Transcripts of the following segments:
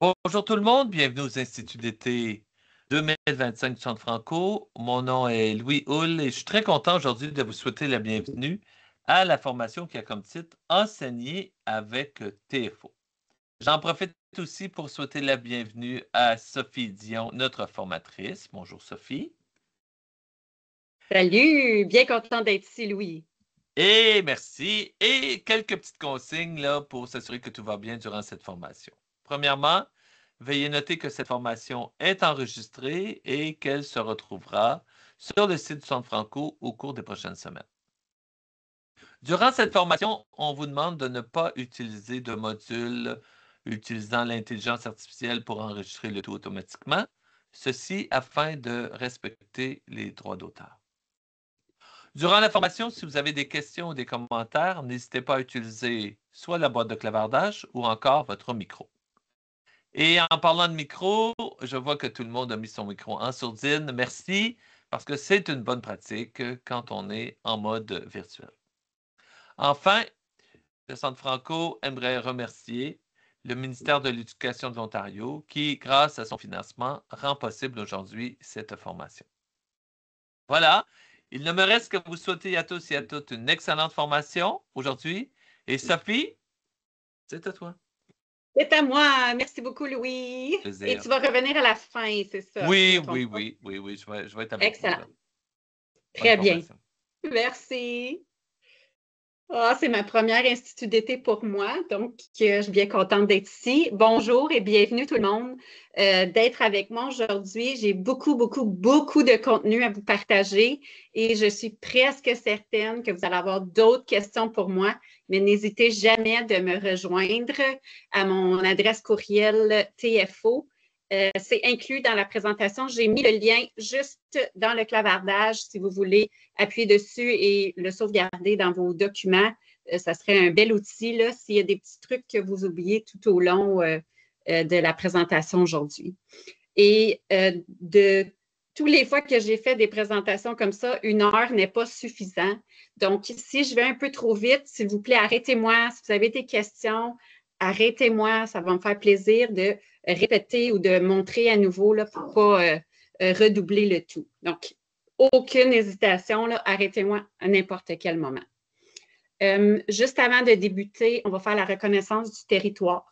Bonjour tout le monde, bienvenue aux Instituts d'été 2025 du Centre Franco. Mon nom est Louis Hull et je suis très content aujourd'hui de vous souhaiter la bienvenue à la formation qui a comme titre Enseigner avec TFO. J'en profite aussi pour souhaiter la bienvenue à Sophie Dion, notre formatrice. Bonjour Sophie. Salut, bien content d'être ici, Louis. Et merci. Et quelques petites consignes là, pour s'assurer que tout va bien durant cette formation. Premièrement, veuillez noter que cette formation est enregistrée et qu'elle se retrouvera sur le site du Centre Franco au cours des prochaines semaines. Durant cette formation, on vous demande de ne pas utiliser de module utilisant l'intelligence artificielle pour enregistrer le tout automatiquement, ceci afin de respecter les droits d'auteur. Durant la formation, si vous avez des questions ou des commentaires, n'hésitez pas à utiliser soit la boîte de clavardage ou encore votre micro. Et en parlant de micro, je vois que tout le monde a mis son micro en sourdine. Merci, parce que c'est une bonne pratique quand on est en mode virtuel. Enfin, le Centre Franco aimerait remercier le ministère de l'Éducation de l'Ontario qui, grâce à son financement, rend possible aujourd'hui cette formation. Voilà. Il ne me reste que vous souhaiter à tous et à toutes une excellente formation aujourd'hui. Et Sophie, c'est à toi. C'est à moi. Merci beaucoup, Louis. Plaisir. Et tu vas revenir à la fin, c'est ça? Oui, je vais être avec Excellent. vous. Là. Très bien. Merci. Ah, c'est ma première institut d'été pour moi, donc je suis bien contente d'être ici. Bonjour et bienvenue tout le monde d'être avec moi aujourd'hui. J'ai beaucoup de contenu à vous partager et je suis presque certaine que vous allez avoir d'autres questions pour moi, mais n'hésitez jamais de me rejoindre à mon adresse courriel TFO. C'est inclus dans la présentation. J'ai mis le lien juste dans le clavardage si vous voulez appuyer dessus et le sauvegarder dans vos documents. Ça serait un bel outil là, s'il y a des petits trucs que vous oubliez tout au long de la présentation aujourd'hui. Et de toutes les fois que j'ai fait des présentations comme ça, 1 heure n'est pas suffisant. Donc, si je vais un peu trop vite, s'il vous plaît, arrêtez-moi. Si vous avez des questions, arrêtez-moi. Ça va me faire plaisir de répéter ou de montrer à nouveau là, pour ne pas redoubler le tout. Donc, aucune hésitation, là, arrêtez-moi à n'importe quel moment. Juste avant de débuter, on va faire la reconnaissance du territoire.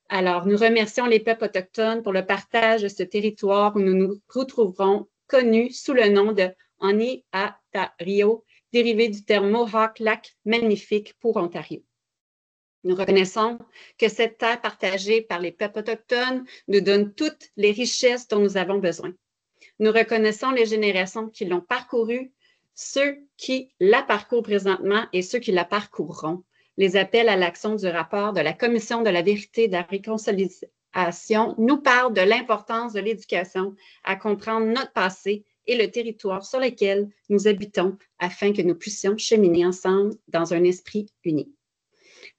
Alors, nous remercions les peuples autochtones pour le partage de ce territoire où nous nous retrouverons, connu sous le nom de Ontario, dérivé du terme Mohawk, lac magnifique pour Ontario. Nous reconnaissons que cette terre partagée par les peuples autochtones nous donne toutes les richesses dont nous avons besoin. Nous reconnaissons les générations qui l'ont parcourue, ceux qui la parcourent présentement et ceux qui la parcourront. Les appels à l'action du rapport de la Commission de la vérité et de la réconciliation nous parlent de l'importance de l'éducation à comprendre notre passé et le territoire sur lequel nous habitons afin que nous puissions cheminer ensemble dans un esprit uni.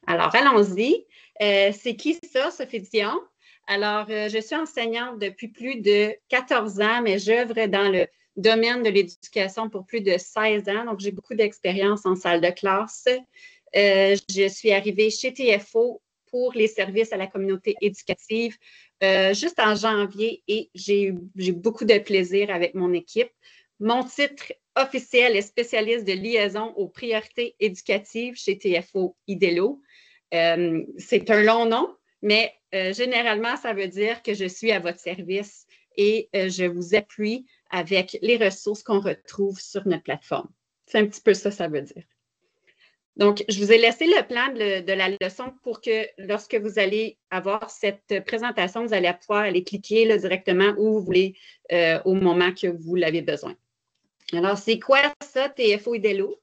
Alors, allons-y. C'est qui ça, Sophie Dion? Alors, je suis enseignante depuis plus de 14 ans, mais j'œuvre dans le domaine de l'éducation pour plus de 16 ans. Donc, j'ai beaucoup d'expérience en salle de classe. Je suis arrivée chez TFO pour les services à la communauté éducative juste en janvier et j'ai eu beaucoup de plaisir avec mon équipe. Mon titre officiel est spécialiste de liaison aux priorités éducatives chez TFO IDELO. C'est un long nom, mais généralement, ça veut dire que je suis à votre service et je vous appuie avec les ressources qu'on retrouve sur notre plateforme. C'est un petit peu ça, ça veut dire. Donc, je vous ai laissé le plan de la leçon pour que lorsque vous allez avoir cette présentation, vous allez pouvoir aller cliquer là, directement où vous voulez au moment que vous l'avez besoin. Alors, c'est quoi ça, TFO IDELO?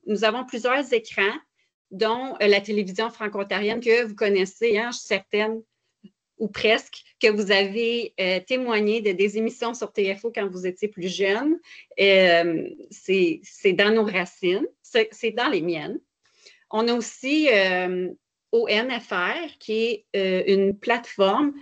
Nous avons plusieurs écrans, dont la télévision franco-ontarienne que vous connaissez, hein, je suis certaine, ou presque, que vous avez témoigné de des émissions sur TFO quand vous étiez plus jeune. C'est dans nos racines, c'est dans les miennes. On a aussi ONFR, qui est une plateforme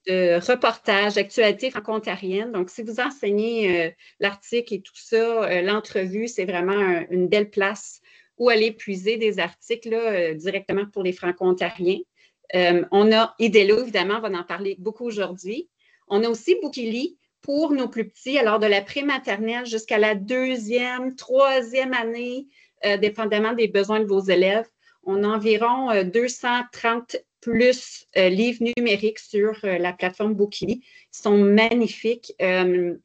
de reportage, d'actualité franco-ontarienne. Donc, si vous enseignez l'article et tout ça, l'entrevue, c'est vraiment une belle place où aller puiser des articles là, directement pour les franco-ontariens. On a Idelo, évidemment, on va en parler beaucoup aujourd'hui. On a aussi Bookily pour nos plus petits, alors de la prématernelle jusqu'à la 2e, 3e année, dépendamment des besoins de vos élèves. On a environ 230 plus livres numériques sur la plateforme Bookily. Ils sont magnifiques.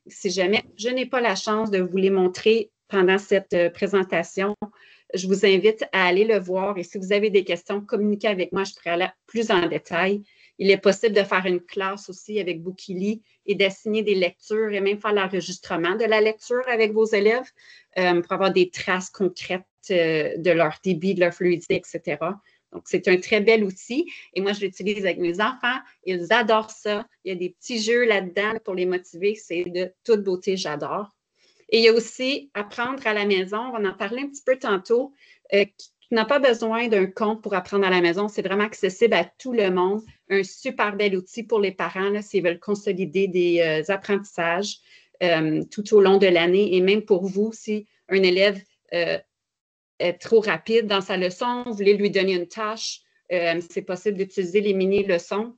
Si jamais je n'ai pas la chance de vous les montrer pendant cette présentation, je vous invite à aller le voir. Et si vous avez des questions, communiquez avec moi, je pourrais aller plus en détail. Il est possible de faire une classe aussi avec Bookily et d'assigner des lectures et même faire l'enregistrement de la lecture avec vos élèves pour avoir des traces concrètes de leur débit, de leur fluidité, etc. Donc, c'est un très bel outil. Et moi, je l'utilise avec mes enfants. Ils adorent ça. Il y a des petits jeux là-dedans pour les motiver. C'est de toute beauté, j'adore. Et il y a aussi apprendre à la maison. On va en parler un petit peu tantôt. Tu n'as pas besoin d'un compte pour apprendre à la maison. C'est vraiment accessible à tout le monde. Un super bel outil pour les parents s'ils veulent consolider des apprentissages tout au long de l'année. Et même pour vous, si un élève est trop rapide dans sa leçon, vous voulez lui donner une tâche, c'est possible d'utiliser les mini-leçons,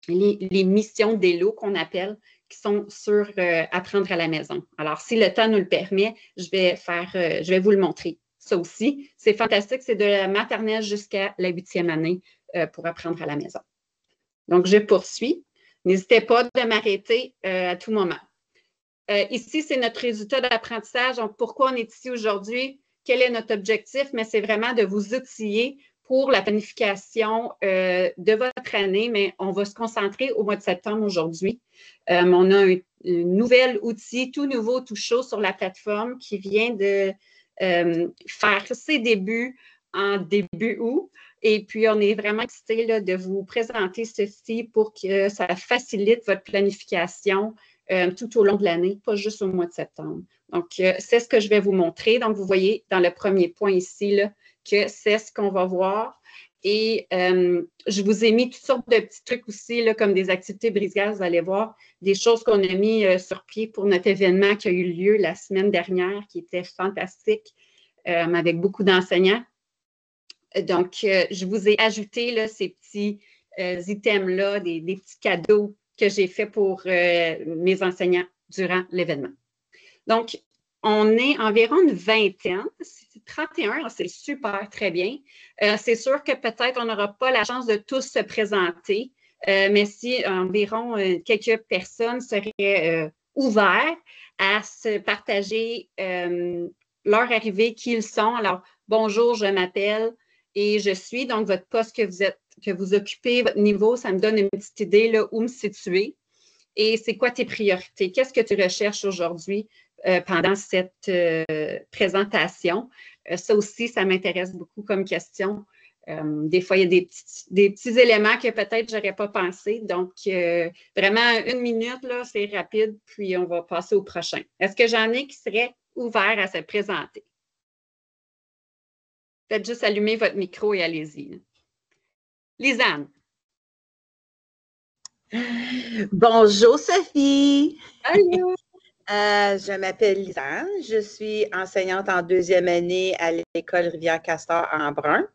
les missions d'Elo qu'on appelle, qui sont sur apprendre à la maison. Alors, si le temps nous le permet, je vais vous le montrer. Ça aussi, c'est fantastique. C'est de la maternelle jusqu'à la 8e année pour apprendre à la maison. Donc, je poursuis. N'hésitez pas de m'arrêter à tout moment. Ici, c'est notre résultat d'apprentissage. Donc, pourquoi on est ici aujourd'hui? Quel est notre objectif? Mais c'est vraiment de vous outiller pour la planification de votre année, mais on va se concentrer au mois de septembre aujourd'hui. On a un nouvel outil, tout nouveau, tout chaud sur la plateforme qui vient de faire ses débuts en début août. Et puis, on est vraiment excités de vous présenter ceci pour que ça facilite votre planification tout au long de l'année, pas juste au mois de septembre. Donc, c'est ce que je vais vous montrer. Donc, vous voyez dans le premier point ici là, que c'est ce qu'on va voir. Et je vous ai mis toutes sortes de petits trucs aussi, là, comme des activités brise-glace, vous allez voir, des choses qu'on a mis sur pied pour notre événement qui a eu lieu la semaine dernière, qui était fantastique, avec beaucoup d'enseignants. Donc, je vous ai ajouté là, ces petits items-là, des petits cadeaux que j'ai faits pour mes enseignants durant l'événement. Donc, on est environ une vingtaine, 31, c'est super, très bien. C'est sûr que peut-être on n'aura pas la chance de tous se présenter, mais si environ quelques personnes seraient ouvertes à se partager leur arrivée, qui ils sont. Alors, bonjour, je m'appelle et je suis. Donc, votre poste que vous occupez, votre niveau, ça me donne une petite idée là, où me situer. Et c'est quoi tes priorités? Qu'est-ce que tu recherches aujourd'hui pendant cette présentation? Ça aussi, ça m'intéresse beaucoup comme question. Des fois, il y a des petits éléments que peut-être je n'aurais pas pensé. Donc, vraiment, 1 minute, là, c'est rapide, puis on va passer au prochain. Est-ce que j'en ai qui seraient ouverts à se présenter? Faites juste allumer votre micro et allez-y. Lisanne. Bonjour Sophie. Allô. Je m'appelle Lisanne. Je suis enseignante en 2e année à l'école Rivière-Castor à Embrun.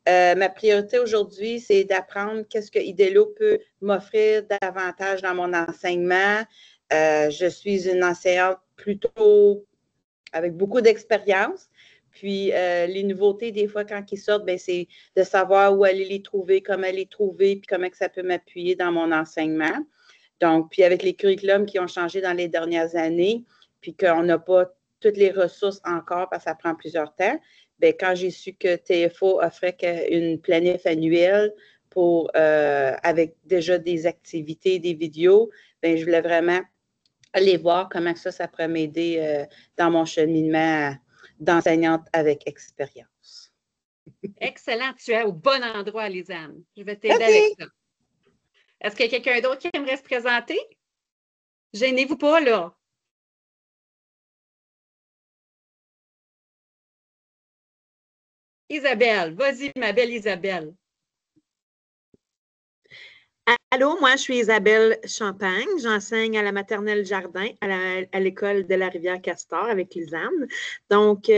Ma priorité aujourd'hui, c'est d'apprendre qu'est-ce que Idelo peut m'offrir davantage dans mon enseignement. Je suis une enseignante plutôt avec beaucoup d'expérience. Puis, les nouveautés, des fois, quand ils sortent, bien, c'est de savoir où aller les trouver, comment les trouver, puis comment que ça peut m'appuyer dans mon enseignement. Donc, puis avec les curriculums qui ont changé dans les dernières années, puis qu'on n'a pas toutes les ressources encore parce que ça prend plusieurs temps, bien, quand j'ai su que TFO offrait une planif annuelle pour, avec déjà des activités, des vidéos, bien, je voulais vraiment aller voir comment ça pourrait m'aider dans mon cheminement d'enseignante avec expérience. Excellent, tu es au bon endroit, Lisanne. Je vais t'aider avec ça. Est-ce qu'il y a quelqu'un d'autre qui aimerait se présenter? Gênez-vous pas, là. Isabelle, vas-y, ma belle Isabelle. Allô, moi, je suis Isabelle Champagne. J'enseigne à la maternelle Jardin à l'école de la Rivière-Castor avec Lisanne. Donc,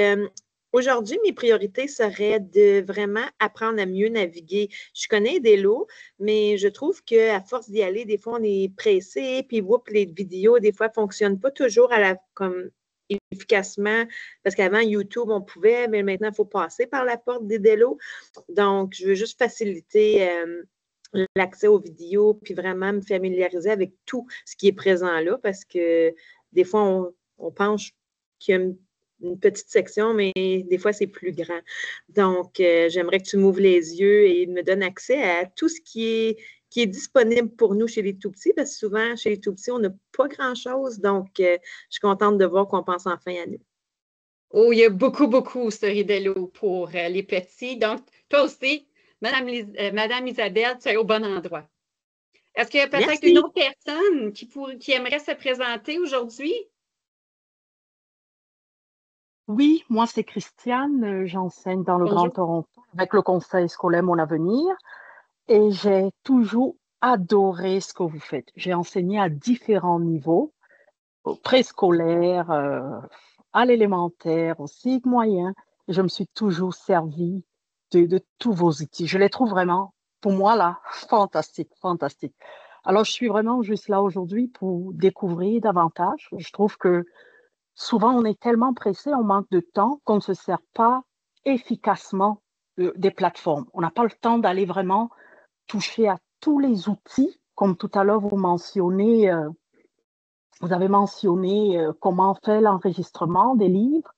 Aujourd'hui, mes priorités seraient de vraiment apprendre à mieux naviguer. Je connais Idelo, mais je trouve qu'à force d'y aller, des fois, on est pressé, puis les vidéos, des fois, ne fonctionnent pas toujours comme efficacement, parce qu'avant, YouTube, on pouvait, mais maintenant, il faut passer par la porte d'Idelo. Donc, je veux juste faciliter l'accès aux vidéos, puis vraiment me familiariser avec tout ce qui est présent là, parce que des fois, on pense qu'il y a une petite section, mais des fois, c'est plus grand. Donc, j'aimerais que tu m'ouvres les yeux et me donnes accès à tout ce qui est disponible pour nous chez les tout-petits, parce que souvent, chez les tout-petits, on n'a pas grand-chose. Donc, je suis contente de voir qu'on pense enfin à nous. Oh, il y a beaucoup, beaucoup sur Idelo pour les petits. Donc, toi aussi, Madame Isabelle, tu es au bon endroit. Est-ce qu'il y a peut-être une autre personne qui aimerait se présenter aujourd'hui? Oui, moi c'est Christiane, j'enseigne dans le Grand Toronto avec le Conseil scolaire Mon Avenir et j'ai toujours adoré ce que vous faites. J'ai enseigné à différents niveaux, au préscolaire, à l'élémentaire, au cycle moyen. Et je me suis toujours servie de tous vos outils. Je les trouve vraiment, pour moi, là, fantastiques, fantastiques. Alors, je suis vraiment juste là aujourd'hui pour découvrir davantage. Je trouve que souvent, on est tellement pressé, on manque de temps qu'on ne se sert pas efficacement des plateformes. On n'a pas le temps d'aller vraiment toucher à tous les outils, comme tout à l'heure, vous avez mentionné comment on fait l'enregistrement des livres,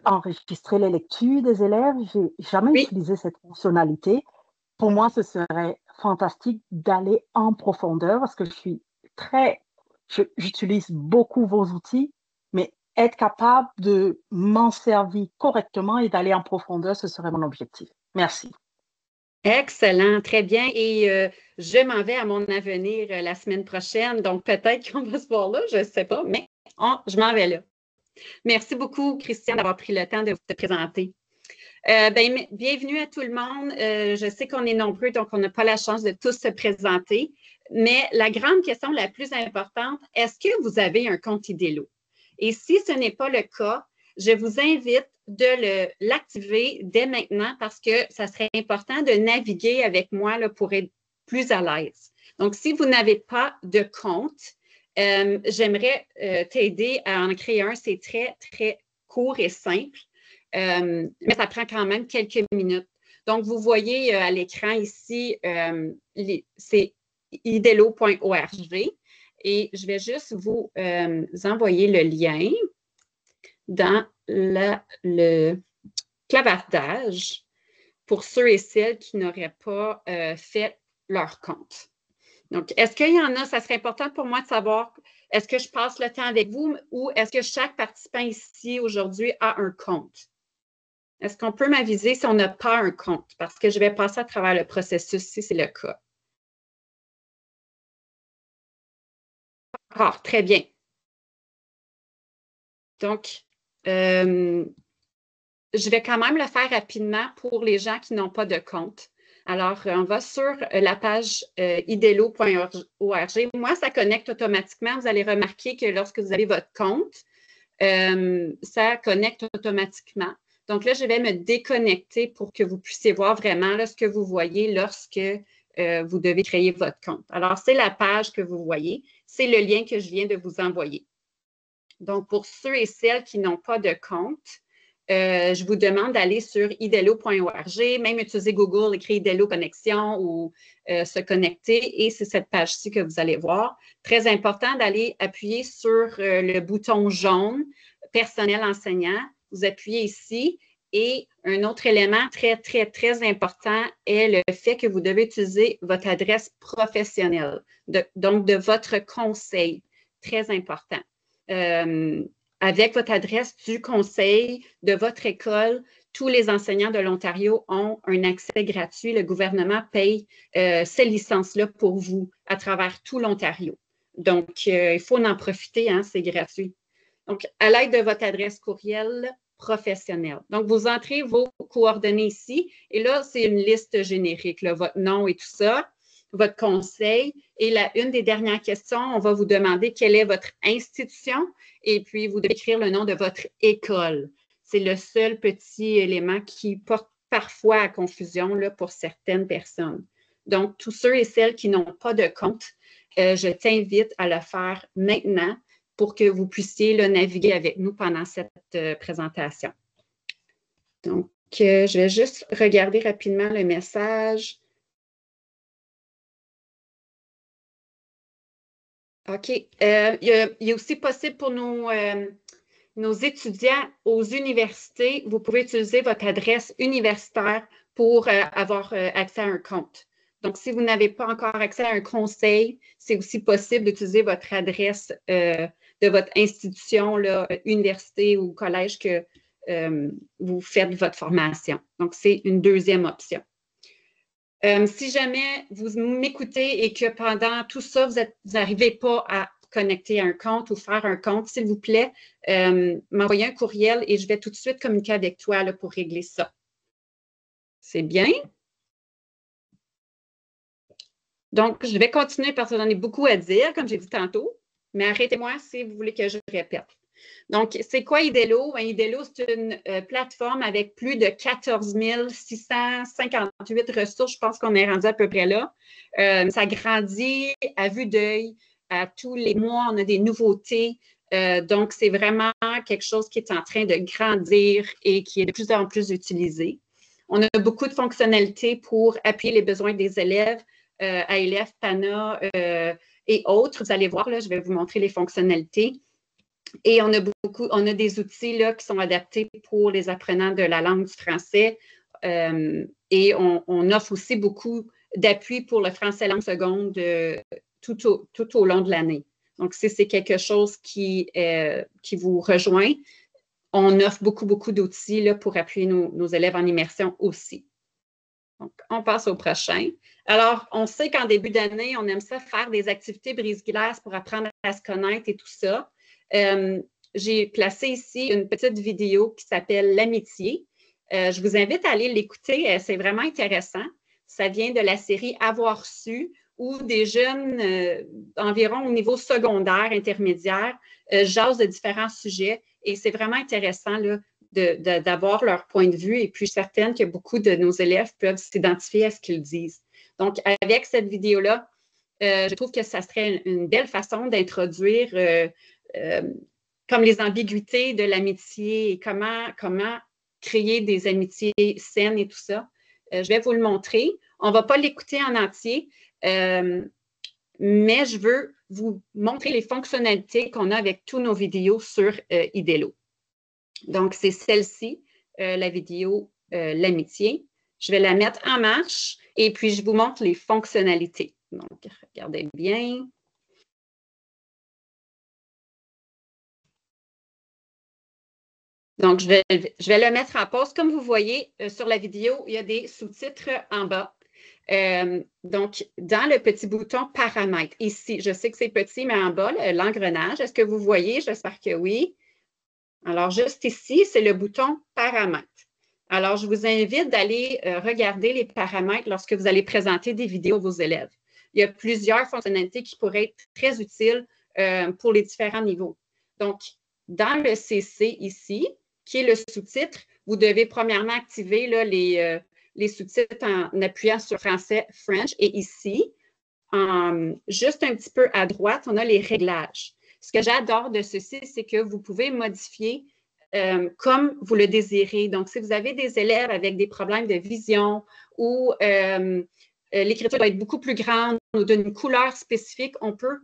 enregistrer les lectures des élèves. Je n'ai jamais utilisé cette fonctionnalité. Pour moi, ce serait fantastique d'aller en profondeur parce que j'utilise beaucoup vos outils, mais être capable de m'en servir correctement et d'aller en profondeur, ce serait mon objectif. Merci. Excellent, très bien. Et je m'en vais à mon avenir la semaine prochaine, donc peut-être qu'on va se voir là, je ne sais pas, mais je m'en vais là. Merci beaucoup, Christiane, d'avoir pris le temps de vous présenter. Bienvenue à tout le monde. Je sais qu'on est nombreux, donc on n'a pas la chance de tous se présenter. Mais la grande question la plus importante, est-ce que vous avez un compte Idelo? Et si ce n'est pas le cas, je vous invite de l'activer dès maintenant parce que ça serait important de naviguer avec moi là, pour être plus à l'aise. Donc, si vous n'avez pas de compte, j'aimerais t'aider à en créer un. C'est très, très court et simple. Mais ça prend quand même quelques minutes. Donc, vous voyez à l'écran ici, c'est idelo.org et je vais juste vous envoyer le lien dans le clavardage pour ceux et celles qui n'auraient pas fait leur compte. Donc, est-ce qu'il y en a, ça serait important pour moi de savoir, est-ce que je passe le temps avec vous ou est-ce que chaque participant ici aujourd'hui a un compte? Est-ce qu'on peut m'aviser si on n'a pas un compte? Parce que je vais passer à travers le processus si c'est le cas. Ah, très bien. Donc, je vais quand même le faire rapidement pour les gens qui n'ont pas de compte. Alors, on va sur la page idelo.org. Moi, ça connecte automatiquement. Vous allez remarquer que lorsque vous avez votre compte, ça connecte automatiquement. Donc là, je vais me déconnecter pour que vous puissiez voir vraiment là, ce que vous voyez lorsque vous devez créer votre compte. Alors, c'est la page que vous voyez. C'est le lien que je viens de vous envoyer. Donc, pour ceux et celles qui n'ont pas de compte, je vous demande d'aller sur idelo.org, même utiliser Google, écrire Idelo Connexion ou se connecter et c'est cette page-ci que vous allez voir. Très important d'aller appuyer sur le bouton jaune personnel enseignant. Vous appuyez ici et un autre élément très, très, très important est le fait que vous devez utiliser votre adresse professionnelle, donc de votre conseil. Très important. Avec votre adresse du conseil de votre école, tous les enseignants de l'Ontario ont un accès gratuit. Le gouvernement paye ces licences-là pour vous à travers tout l'Ontario. Donc, il faut en profiter, hein, c'est gratuit. Donc, à l'aide de votre adresse courriel professionnelle. Donc, vous entrez vos coordonnées ici et là, c'est une liste générique, là, votre nom et tout ça, votre conseil. Et une des dernières questions, on va vous demander quelle est votre institution et puis vous devez écrire le nom de votre école. C'est le seul petit élément qui porte parfois à confusion là, pour certaines personnes. Donc, tous ceux et celles qui n'ont pas de compte, je t'invite à le faire maintenant pour que vous puissiez là, naviguer avec nous pendant cette présentation. Donc, je vais juste regarder rapidement le message. OK. Il est aussi possible pour nos étudiants aux universités, vous pouvez utiliser votre adresse universitaire pour avoir accès à un compte. Donc, si vous n'avez pas encore accès à un conseil, c'est aussi possible d'utiliser votre adresse de votre institution, là, université ou collège que vous faites votre formation. Donc, c'est une deuxième option. Si jamais vous m'écoutez et que pendant tout ça, vous n'arrivez pas à connecter à un compte ou faire un compte, s'il vous plaît, m'envoyez un courriel et je vais tout de suite communiquer avec toi là, pour régler ça. C'est bien? Donc, je vais continuer parce que j'en ai beaucoup à dire, comme j'ai dit tantôt, mais arrêtez-moi si vous voulez que je répète. Donc, c'est quoi Idelo? Ben, Idelo, c'est une plateforme avec plus de 14 658 ressources. Je pense qu'on est rendu à peu près là. Ça grandit à vue d'œil. À tous les mois, on a des nouveautés. Donc, c'est vraiment quelque chose qui est en train de grandir et qui est de plus en plus utilisé. On a beaucoup de fonctionnalités pour appuyer les besoins des élèves, AELF, PANA et autres. Vous allez voir, là, je vais vous montrer les fonctionnalités. Et on a des outils là, qui sont adaptés pour les apprenants de la langue du français. Et on offre aussi beaucoup d'appui pour le français langue seconde tout au long de l'année. Donc, si c'est quelque chose qui vous rejoint, on offre beaucoup d'outils là, pour appuyer nos élèves en immersion aussi. Donc, on passe au prochain. Alors, on sait qu'en début d'année, on aime ça faire des activités brise-glace pour apprendre à se connaître et tout ça. J'ai placé ici une petite vidéo qui s'appelle L'amitié. Je vous invite à aller l'écouter. C'est vraiment intéressant. Ça vient de la série Avoir su, où des jeunes environ au niveau secondaire, intermédiaire, jasent de différents sujets. Et c'est vraiment intéressant là, d'avoir leur point de vue. Et puis, je suis certaine que beaucoup de nos élèves peuvent s'identifier à ce qu'ils disent. Donc, avec cette vidéo-là, je trouve que ça serait une belle façon d'introduire comme les ambiguïtés de l'amitié et comment créer des amitiés saines et tout ça. Je vais vous le montrer. On ne va pas l'écouter en entier, mais je veux vous montrer les fonctionnalités qu'on a avec tous nos vidéos sur Idelo. Donc, c'est celle-ci, la vidéo L'amitié. Je vais la mettre en marche et puis je vous montre les fonctionnalités. Donc, regardez bien. Donc, je vais le mettre en pause. Comme vous voyez sur la vidéo, il y a des sous-titres en bas. Donc, dans le petit bouton paramètres, ici, je sais que c'est petit, mais en bas, l'engrenage, est-ce que vous voyez? J'espère que oui. Alors, juste ici, c'est le bouton paramètres. Alors, je vous invite d'aller regarder les paramètres lorsque vous allez présenter des vidéos à vos élèves. Il y a plusieurs fonctionnalités qui pourraient être très utiles pour les différents niveaux. Donc, dans le CC ici, qui est le sous-titre, vous devez premièrement activer là, les sous-titres en appuyant sur français, French. Et ici, juste un petit peu à droite, on a les réglages. Ce que j'adore de ceci, c'est que vous pouvez modifier comme vous le désirez. Donc, si vous avez des élèves avec des problèmes de vision ou l'écriture doit être beaucoup plus grande ou d'une couleur spécifique, on peut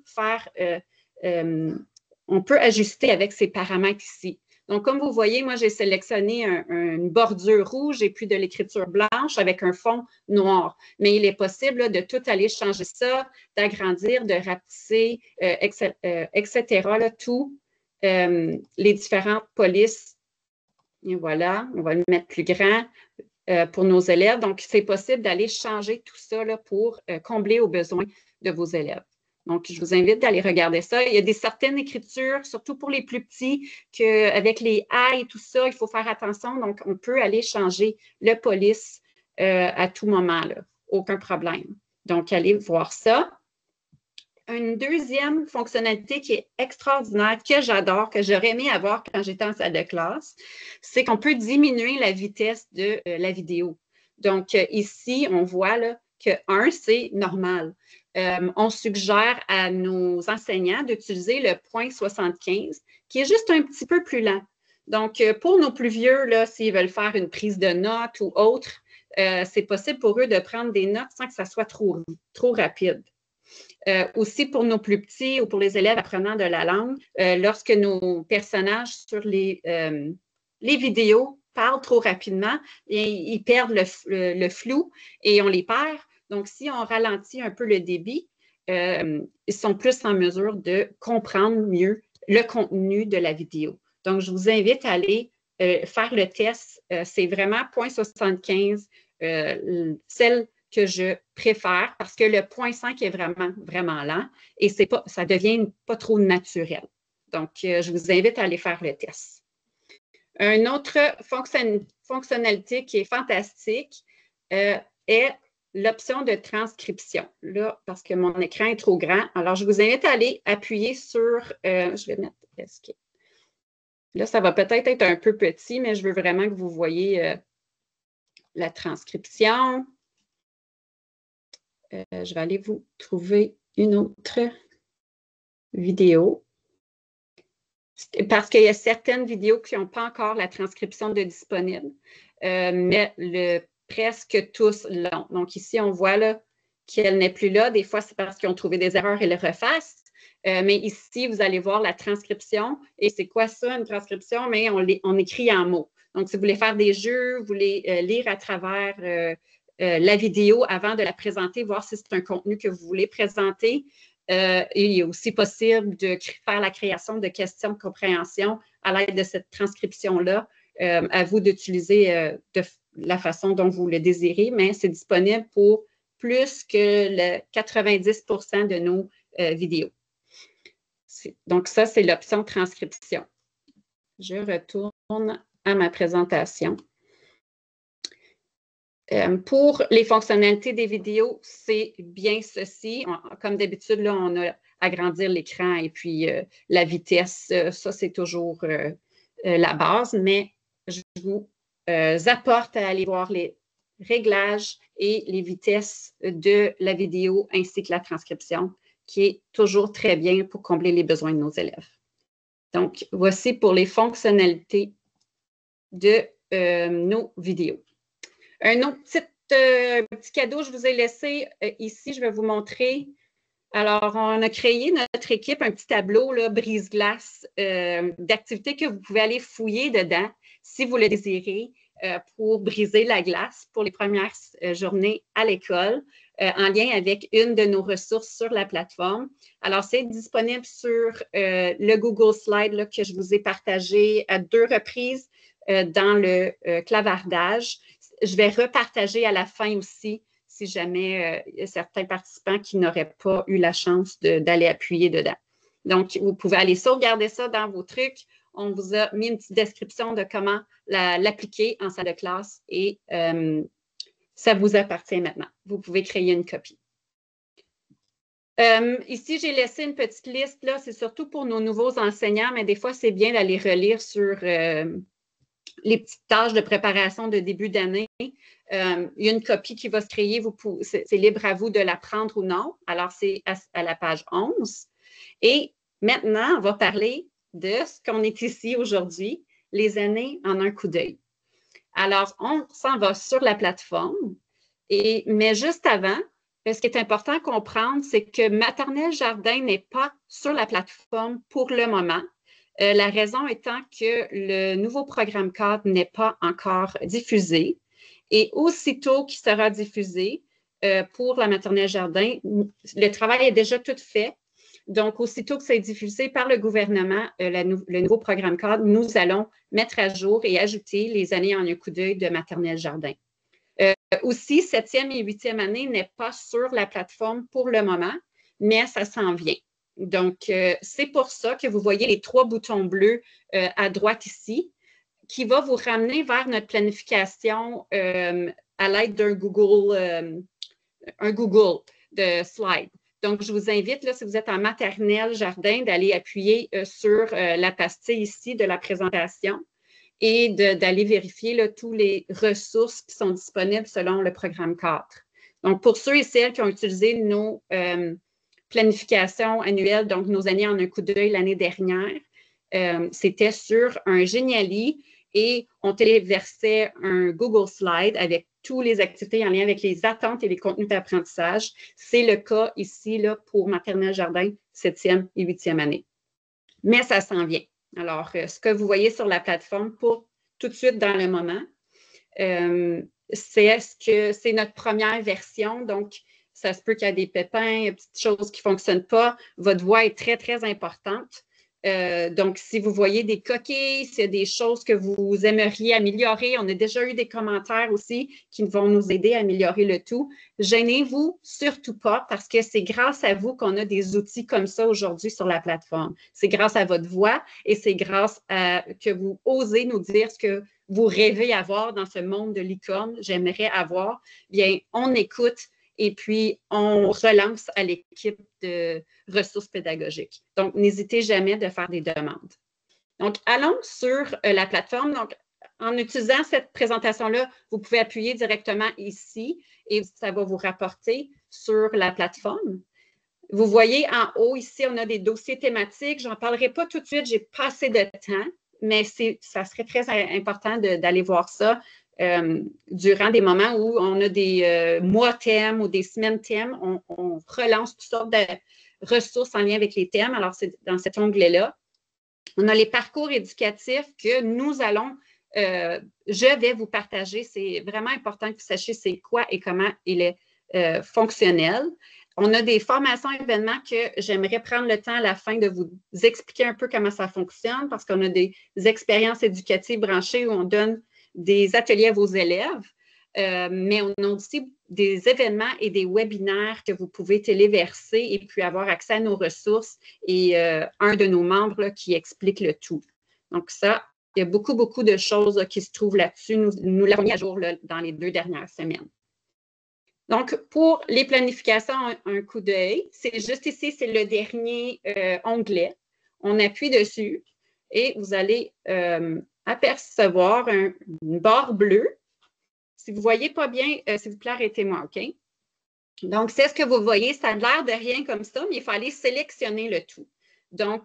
ajuster avec ces paramètres ici. Donc, comme vous voyez, moi, j'ai sélectionné une bordure rouge et puis de l'écriture blanche avec un fond noir. Mais il est possible là, de tout aller changer ça, d'agrandir, de rapetisser, etc. Là, tout les différentes polices. Et voilà, on va le mettre plus grand pour nos élèves. Donc, c'est possible d'aller changer tout ça là, pour combler aux besoins de vos élèves. Donc, je vous invite d'aller regarder ça. Il y a certaines écritures, surtout pour les plus petits, qu'avec les A et tout ça, il faut faire attention. Donc, on peut aller changer le police à tout moment, là. Aucun problème. Donc, allez voir ça. une deuxième fonctionnalité qui est extraordinaire, que j'adore, que j'aurais aimé avoir quand j'étais en salle de classe, c'est qu'on peut diminuer la vitesse de la vidéo. Donc, ici, on voit là, que 1, c'est normal. On suggère à nos enseignants d'utiliser le 0.75, qui est juste un petit peu plus lent. Donc, pour nos plus vieux, là, s'ils veulent faire une prise de notes ou autre, c'est possible pour eux de prendre des notes sans que ça soit trop rapide. Aussi pour nos plus petits ou pour les élèves apprenant de la langue, lorsque nos personnages sur les vidéos parlent trop rapidement, ils perdent le flou et on les perd. Donc, si on ralentit un peu le débit, ils sont plus en mesure de comprendre mieux le contenu de la vidéo. Donc, je vous invite à aller faire le test. C'est vraiment 0.75, celle que je préfère parce que le 0.5 est vraiment lent et ça devient pas trop naturel. Donc, je vous invite à aller faire le test. Une autre fonctionnalité qui est fantastique est l'option de transcription. Là, parce que mon écran est trop grand, alors je vous invite à aller appuyer sur, je vais mettre Escape. Là, ça va peut-être être un peu petit, mais je veux vraiment que vous voyez la transcription. Je vais aller vous trouver une autre vidéo. Parce qu'il y a certaines vidéos qui n'ont pas encore la transcription de disponible, mais presque tous l'ont. Donc ici, on voit là qu'elle n'est plus là. Des fois, c'est parce qu'ils ont trouvé des erreurs et le refassent. Mais ici, vous allez voir la transcription. Et c'est quoi ça, une transcription? Mais on écrit en mots. Donc, si vous voulez faire des jeux, vous voulez lire à travers la vidéo avant de la présenter, voir si c'est un contenu que vous voulez présenter. Il est aussi possible de faire la création de questions de compréhension à l'aide de cette transcription-là. À vous d'utiliser de la façon dont vous le désirez, mais c'est disponible pour plus que le 90% de nos vidéos. Donc, ça, c'est l'option transcription. Je retourne à ma présentation. Pour les fonctionnalités des vidéos, c'est bien ceci. Comme d'habitude, là, on a agrandir l'écran et puis la vitesse, ça, c'est toujours la base, mais je vous apporte à aller voir les réglages et les vitesses de la vidéo ainsi que la transcription, qui est toujours très bien pour combler les besoins de nos élèves. Donc, voici pour les fonctionnalités de nos vidéos. Un autre petit cadeau, je vous ai laissé ici, je vais vous montrer. Alors, on a créé notre équipe, un petit tableau là, brise-glace d'activités que vous pouvez aller fouiller dedans si vous le désirez pour briser la glace pour les premières journées à l'école en lien avec une de nos ressources sur la plateforme. Alors, c'est disponible sur le Google Slide là, que je vous ai partagé à 2 reprises dans le clavardage. Je vais repartager à la fin aussi si jamais il y a certains participants qui n'auraient pas eu la chance d'aller appuyer dedans. Donc, vous pouvez aller sauvegarder ça dans vos trucs. On vous a mis une petite description de comment l'appliquer en salle de classe et ça vous appartient maintenant. Vous pouvez créer une copie. Ici, j'ai laissé une petite liste. Là, c'est surtout pour nos nouveaux enseignants, mais des fois, c'est bien d'aller relire sur les petites tâches de préparation de début d'année. Il y a une copie qui va se créer. C'est libre à vous de la prendre ou non. Alors, c'est à la page 11. Et maintenant, on va parler de ce qu'on est ici aujourd'hui, les années en un coup d'œil. Alors, on s'en va sur la plateforme. Mais juste avant, ce qui est important à comprendre, c'est que Maternelle Jardin n'est pas sur la plateforme pour le moment. La raison étant que le nouveau programme cadre n'est pas encore diffusé. Et aussitôt qu'il sera diffusé pour la Maternelle Jardin, le travail est déjà tout fait. Donc, aussitôt que c'est diffusé par le gouvernement, le nouveau programme cadre, nous allons mettre à jour et ajouter les années en un coup d'œil de Maternelle Jardin. Aussi, 7e et 8e année n'est pas sur la plateforme pour le moment, mais ça s'en vient. Donc, c'est pour ça que vous voyez les 3 boutons bleus à droite ici, qui va vous ramener vers notre planification à l'aide d'un Google de slide. Donc, je vous invite, là, si vous êtes en maternelle jardin, d'aller appuyer sur la pastille ici de la présentation et d'aller vérifier là, toutes les ressources qui sont disponibles selon le programme 4. Donc, pour ceux et celles qui ont utilisé nos planifications annuelles, donc nos années en un coup d'œil l'année dernière, c'était sur un Geniali et on téléversait un Google Slide avec toutes les activités en lien avec les attentes et les contenus d'apprentissage. C'est le cas ici là, pour maternelle jardin, 7e et 8e année. Mais ça s'en vient. Alors, ce que vous voyez sur la plateforme pour tout de suite dans le moment, c'est notre première version. Donc, ça se peut qu'il y ait des pépins, des petites choses qui ne fonctionnent pas. Votre voix est très, très importante. Donc, si vous voyez des coquilles, s'il y a des choses que vous aimeriez améliorer, on a déjà eu des commentaires aussi qui vont nous aider à améliorer le tout. Gênez-vous surtout pas parce que c'est grâce à vous qu'on a des outils comme ça aujourd'hui sur la plateforme. C'est grâce à votre voix et c'est grâce à que vous osez nous dire ce que vous rêvez avoir dans ce monde de licorne, j'aimerais avoir. Bien, on écoute et puis on relance à l'équipe de ressources pédagogiques. Donc, n'hésitez jamais de faire des demandes. Donc, allons sur la plateforme. Donc, en utilisant cette présentation-là, vous pouvez appuyer directement ici et ça va vous rapporter sur la plateforme. Vous voyez en haut, ici, on a des dossiers thématiques. Je n'en parlerai pas tout de suite, j'ai pas assez de temps, mais ça serait très important d'aller voir ça durant des moments où on a des mois thèmes ou des semaines thèmes. On relance toutes sortes de ressources en lien avec les thèmes. Alors, c'est dans cet onglet-là. On a les parcours éducatifs que nous allons, je vais vous partager. C'est vraiment important que vous sachiez c'est quoi et comment il est fonctionnel. On a des formations événements que j'aimerais prendre le temps à la fin de vous expliquer un peu comment ça fonctionne parce qu'on a des expériences éducatives branchées où on donne des ateliers à vos élèves, mais on a aussi des événements et des webinaires que vous pouvez téléverser et puis avoir accès à nos ressources et un de nos membres là, qui explique le tout. Donc ça, il y a beaucoup, beaucoup de choses là, qui se trouvent là-dessus. Nous l'avons mis à jour là, dans les 2 dernières semaines. Donc, pour les planifications, un coup d'œil, c'est juste ici, c'est le dernier onglet. On appuie dessus et vous allez apercevoir une barre bleue. Si vous ne voyez pas bien, s'il vous plaît, arrêtez-moi, OK? Donc, c'est ce que vous voyez. Ça a l'air de rien comme ça, mais il faut aller sélectionner le tout. Donc,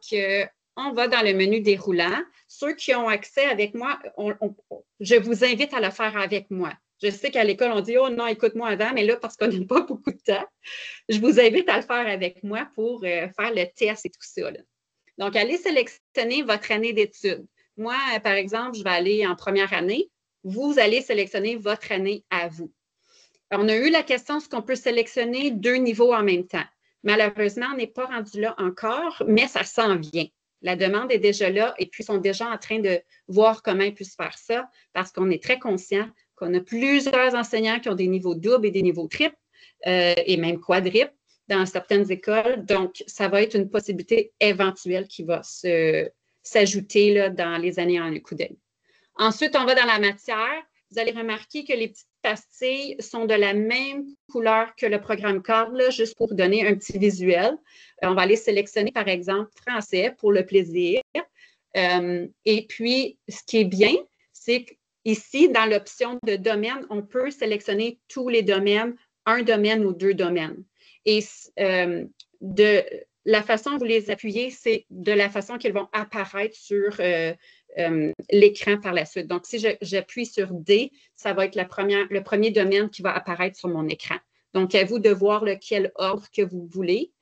on va dans le menu déroulant. Ceux qui ont accès avec moi, je vous invite à le faire avec moi. Je sais qu'à l'école, on dit « Oh non, écoute-moi avant », mais là, parce qu'on n'a pas beaucoup de temps, je vous invite à le faire avec moi pour faire le test et tout ça. Là. Donc, allez sélectionner votre année d'études. Moi, par exemple, je vais aller en première année. Vous allez sélectionner votre année à vous. On a eu la question, est-ce qu'on peut sélectionner 2 niveaux en même temps? Malheureusement, on n'est pas rendu là encore, mais ça s'en vient. La demande est déjà là et puis ils sont déjà en train de voir comment ils puissent faire ça parce qu'on est très conscient qu'on a plusieurs enseignants qui ont des niveaux doubles et des niveaux triples et même quadruples dans certaines écoles. Donc, ça va être une possibilité éventuelle qui va s'ajouter là, dans les années en un coup d'œil. Ensuite, on va dans la matière. Vous allez remarquer que les petites pastilles sont de la même couleur que le programme cadre, là, juste pour donner un petit visuel. On va aller sélectionner, par exemple, français pour le plaisir. Et puis, ce qui est bien, c'est qu'ici, dans l'option de domaine, on peut sélectionner tous les domaines, un domaine ou 2 domaines. Et de la façon dont vous les appuyez, c'est de la façon qu'ils vont apparaître sur l'écran par la suite. Donc, si j'appuie sur D, ça va être le premier domaine qui va apparaître sur mon écran. Donc, à vous de voir lequel ordre que vous voulez.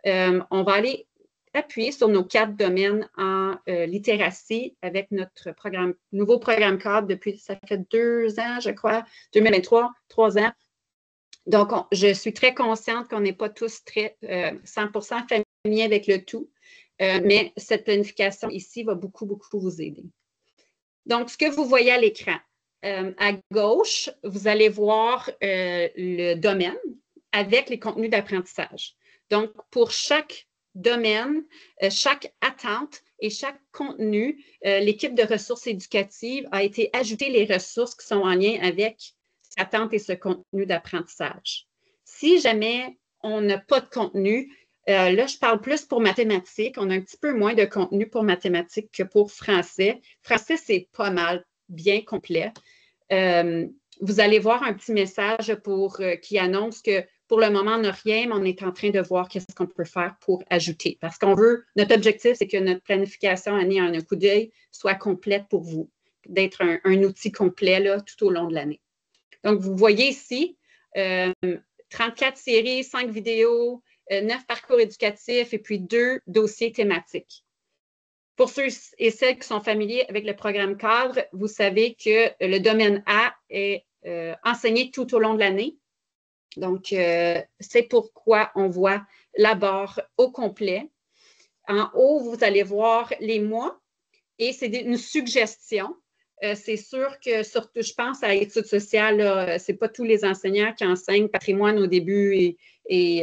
On va aller appuyer sur nos 4 domaines en littératie avec notre nouveau programme cadre depuis, ça fait 2 ans, je crois, 2023, 3 ans. Donc, je suis très consciente qu'on n'est pas tous 100% familiers avec le tout, mais cette planification ici va beaucoup, beaucoup vous aider. Donc, ce que vous voyez à l'écran, à gauche, vous allez voir le domaine avec les contenus d'apprentissage. Donc, pour chaque domaine, chaque attente et chaque contenu, l'équipe de ressources éducatives a été ajouter les ressources qui sont en lien avec cette attente et ce contenu d'apprentissage. Si jamais on n'a pas de contenu. Là, je parle plus pour mathématiques. On a un petit peu moins de contenu pour mathématiques que pour français. Français, c'est pas mal, bien complet. Vous allez voir un petit message qui annonce que pour le moment, on n'a rien, mais on est en train de voir qu'est-ce qu'on peut faire pour ajouter. Parce notre objectif, c'est que notre planification année en un coup d'œil soit complète pour vous, d'être un outil complet là, tout au long de l'année. Donc, vous voyez ici, 34 séries, 5 vidéos, 9 parcours éducatifs et puis 2 dossiers thématiques. Pour ceux et celles qui sont familiers avec le programme cadre, vous savez que le domaine A est enseigné tout au long de l'année. Donc, c'est pourquoi on voit la barre au complet. En haut, vous allez voir les mois et c'est une suggestion. C'est sûr que, surtout, je pense à l'étude sociale, ce n'est pas tous les enseignants qui enseignent patrimoine au début et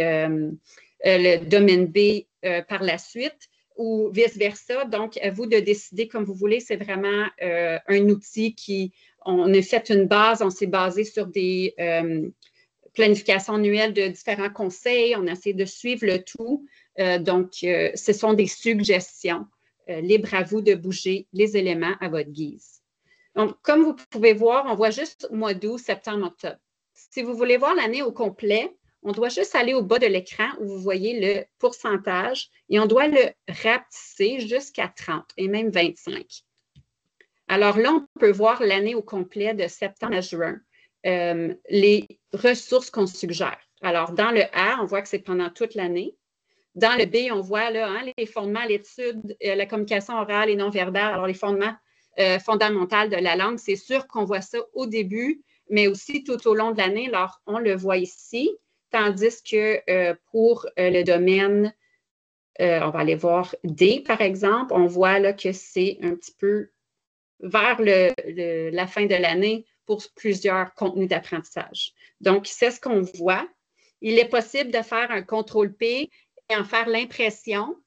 le domaine B par la suite ou vice-versa. Donc, à vous de décider comme vous voulez. C'est vraiment un outil on a fait une base, on s'est basé sur des planifications annuelles de différents conseils. On a essayé de suivre le tout. Donc, ce sont des suggestions. Libre à vous de bouger les éléments à votre guise. Donc, comme vous pouvez voir, on voit juste au mois d'août, septembre, octobre. Si vous voulez voir l'année au complet, on doit juste aller au bas de l'écran où vous voyez le pourcentage et on doit le rapetisser jusqu'à 30 et même 25. Alors là, on peut voir l'année au complet de septembre à juin, les ressources qu'on suggère. Alors, dans le A, on voit que c'est pendant toute l'année. Dans le B, on voit là, les fondements à l'étude, la communication orale et non verbale. Alors, les fondements fondamentaux de la langue, c'est sûr qu'on voit ça au début, mais aussi tout au long de l'année. Alors, on le voit ici, tandis que pour le domaine, on va aller voir D, par exemple, on voit là que c'est un petit peu vers la fin de l'année pour plusieurs contenus d'apprentissage. Donc, c'est ce qu'on voit. Il est possible de faire un CTRL-P et en faire l'impression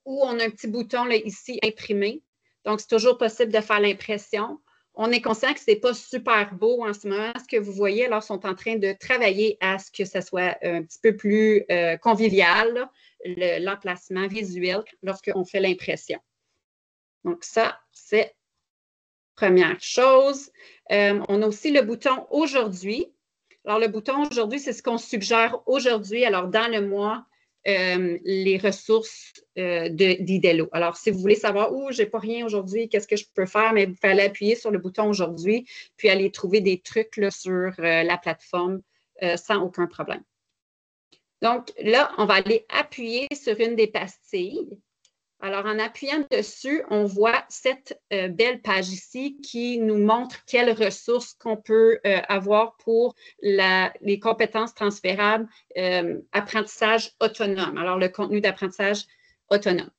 où on a un petit bouton là, ici, imprimer. Donc, c'est toujours possible de faire l'impression. On est conscient que ce n'est pas super beau en ce moment. Ce que vous voyez, alors, sont en train de travailler à ce que ce soit un petit peu plus convivial, l'emplacement visuel lorsqu'on fait l'impression. Donc, ça, c'est première chose. On a aussi le bouton « Aujourd'hui ». Alors, le bouton « Aujourd'hui », c'est ce qu'on suggère aujourd'hui. Alors, dans le mois, les ressources d'IDELO. Alors, si vous voulez savoir « je n'ai pas rien aujourd'hui, qu'est-ce que je peux faire? » Mais il fallait appuyer sur le bouton « Aujourd'hui » puis aller trouver des trucs là, sur la plateforme sans aucun problème. Donc, là, on va aller appuyer sur une des pastilles. Alors, en appuyant dessus, on voit cette belle page ici qui nous montre quelles ressources qu'on peut avoir pour les compétences transférables apprentissage autonome. Alors, le contenu d'apprentissage autonome.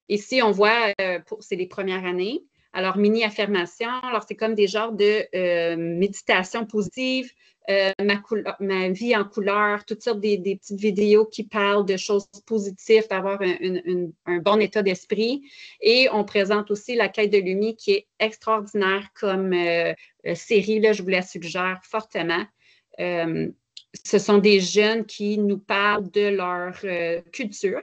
Ici, on voit, c'est les premières années. Alors, mini-affirmation, alors c'est comme des genres de méditation positive, ma vie en couleur, toutes sortes des petites vidéos qui parlent de choses positives, d'avoir un bon état d'esprit. Et on présente aussi la quête de Lumi qui est extraordinaire comme série, là, je vous la suggère fortement. Ce sont des jeunes qui nous parlent de leur culture.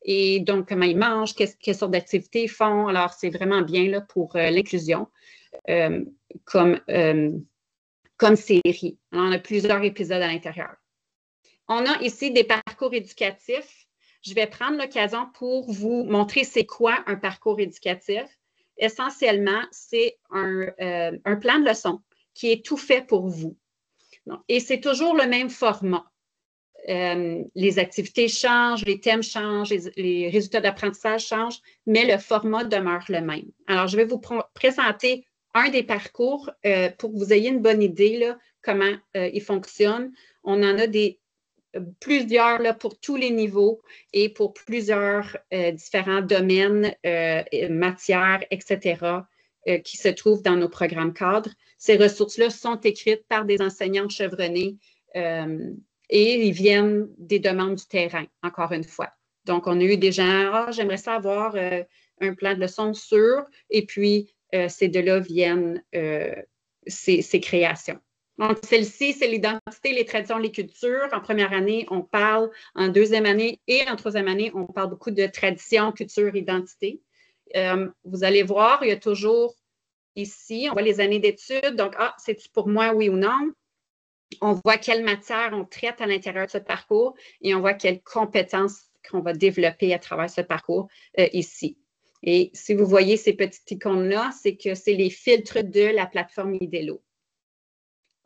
Et donc, comment ils mangent, quelle sorte d'activités ils font. Alors, c'est vraiment bien là, pour l'inclusion comme série. Alors, on a plusieurs épisodes à l'intérieur. On a ici des parcours éducatifs. Je vais prendre l'occasion pour vous montrer c'est quoi un parcours éducatif. Essentiellement, c'est un plan de leçon qui est tout fait pour vous. Et c'est toujours le même format. Les activités changent, les thèmes changent, les résultats d'apprentissage changent, mais le format demeure le même. Alors, je vais vous présenter un des parcours pour que vous ayez une bonne idée là, comment il fonctionne. On en a plusieurs là, pour tous les niveaux et pour plusieurs différents domaines, matières, etc., qui se trouvent dans nos programmes cadres. Ces ressources-là sont écrites par des enseignants chevronnés et ils viennent des demandes du terrain, encore une fois. Donc, on a eu des gens, j'aimerais ça avoir un plan de leçon sûr, et puis ces deux-là viennent ces créations. Donc, celle-ci, c'est l'identité, les traditions, les cultures. En première année, on parle. En deuxième année et en troisième année, on parle beaucoup de traditions, culture, identité. Vous allez voir, il y a toujours ici, on voit les années d'études. Donc, c'est-tu pour moi, oui ou non? On voit quelle matière on traite à l'intérieur de ce parcours et on voit quelles compétences qu'on va développer à travers ce parcours ici. Et si vous voyez ces petites icônes-là, c'est que c'est les filtres de la plateforme Idelo.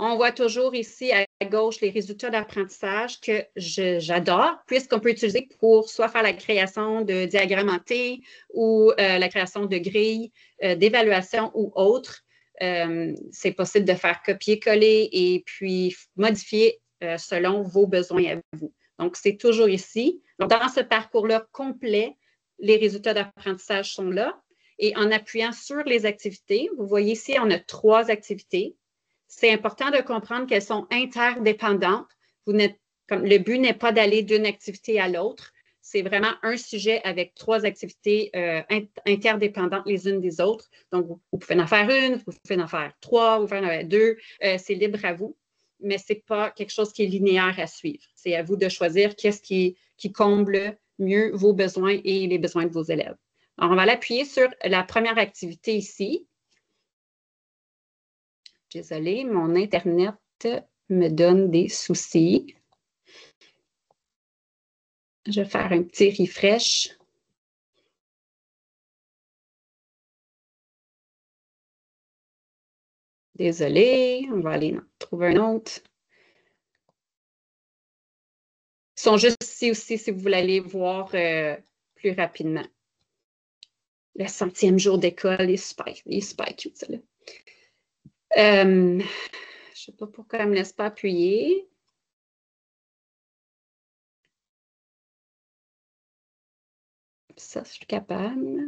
On voit toujours ici à gauche les résultats d'apprentissage que j'adore, puisqu'on peut utiliser pour soit faire la création de diagrammentés ou la création de grilles d'évaluation ou autres. C'est possible de faire copier-coller et puis modifier selon vos besoins à vous. Donc, c'est toujours ici. Donc, dans ce parcours-là complet, les résultats d'apprentissage sont là. Et en appuyant sur les activités, vous voyez ici, on a 3 activités. C'est important de comprendre qu'elles sont interdépendantes. Le but n'est pas d'aller d'une activité à l'autre. C'est vraiment un sujet avec 3 activités interdépendantes les unes des autres. Donc, vous pouvez en faire une, vous pouvez en faire 3, vous pouvez en faire 2. C'est libre à vous, mais ce n'est pas quelque chose qui est linéaire à suivre. C'est à vous de choisir qu'est-ce qui comble mieux vos besoins et les besoins de vos élèves. Alors, on va l'appuyer sur la première activité ici. Désolée, mon Internet me donne des soucis. Je vais faire un petit refresh. Désolée, on va aller trouver un autre. Ils sont juste ici aussi si vous voulez aller voir plus rapidement. Le 100e jour d'école, il est super cute, ça là. Je ne sais pas pourquoi elle ne me laisse pas appuyer. Ça, je suis capable.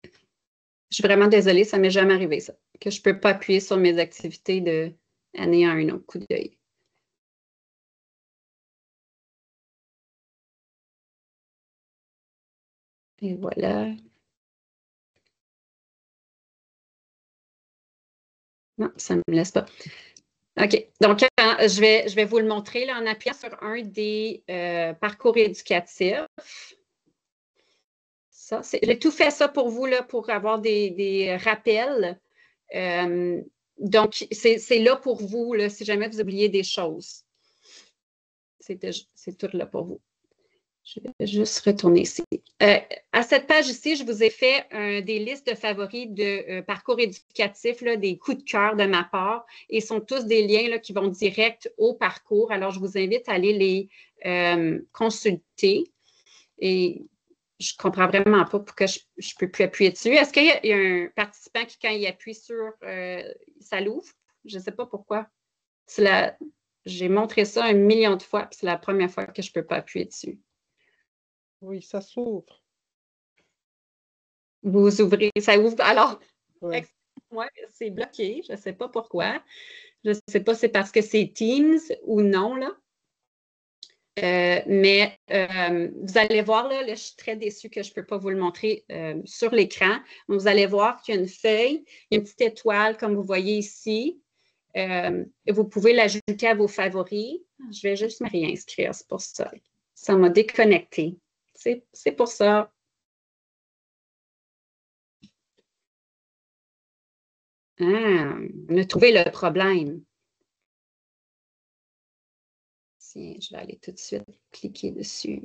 Je suis vraiment désolée, ça ne m'est jamais arrivé, ça. Que je ne peux pas appuyer sur mes activités d'année à un autre coup d'œil. Et voilà. Non, ça ne me laisse pas. OK. Donc, je vais vous le montrer là, en appuyant sur un des parcours éducatifs. J'ai tout fait ça pour vous, là, pour avoir des rappels. Donc, c'est là pour vous, là, si jamais vous oubliez des choses. C'est tout là pour vous. Je vais juste retourner ici. À cette page ici, je vous ai fait des listes de favoris de parcours éducatifs, là, des coups de cœur de ma part, et sont tous des liens là, qui vont direct au parcours. Alors, je vous invite à aller les consulter. Et je ne comprends vraiment pas pourquoi je ne peux plus appuyer dessus. Est-ce qu'il y a un participant qui, quand il appuie sur ça l'ouvre? Je ne sais pas pourquoi. J'ai montré ça 1 million de fois, puis c'est la première fois que je ne peux pas appuyer dessus. Oui, ça s'ouvre. Vous ouvrez, ça ouvre. Alors, ouais. Moi, c'est bloqué. Je ne sais pas pourquoi. Je ne sais pas si c'est parce que c'est Teams ou non, là. Mais vous allez voir, là, je suis très déçue que je ne peux pas vous le montrer sur l'écran. Vous allez voir qu'il y a une feuille, une petite étoile, comme vous voyez ici. Vous pouvez l'ajouter à vos favoris. Je vais juste me réinscrire, c'est pour ça. Ça m'a déconnecté. C'est pour ça. On a trouvé le problème. Tiens, je vais aller tout de suite cliquer dessus.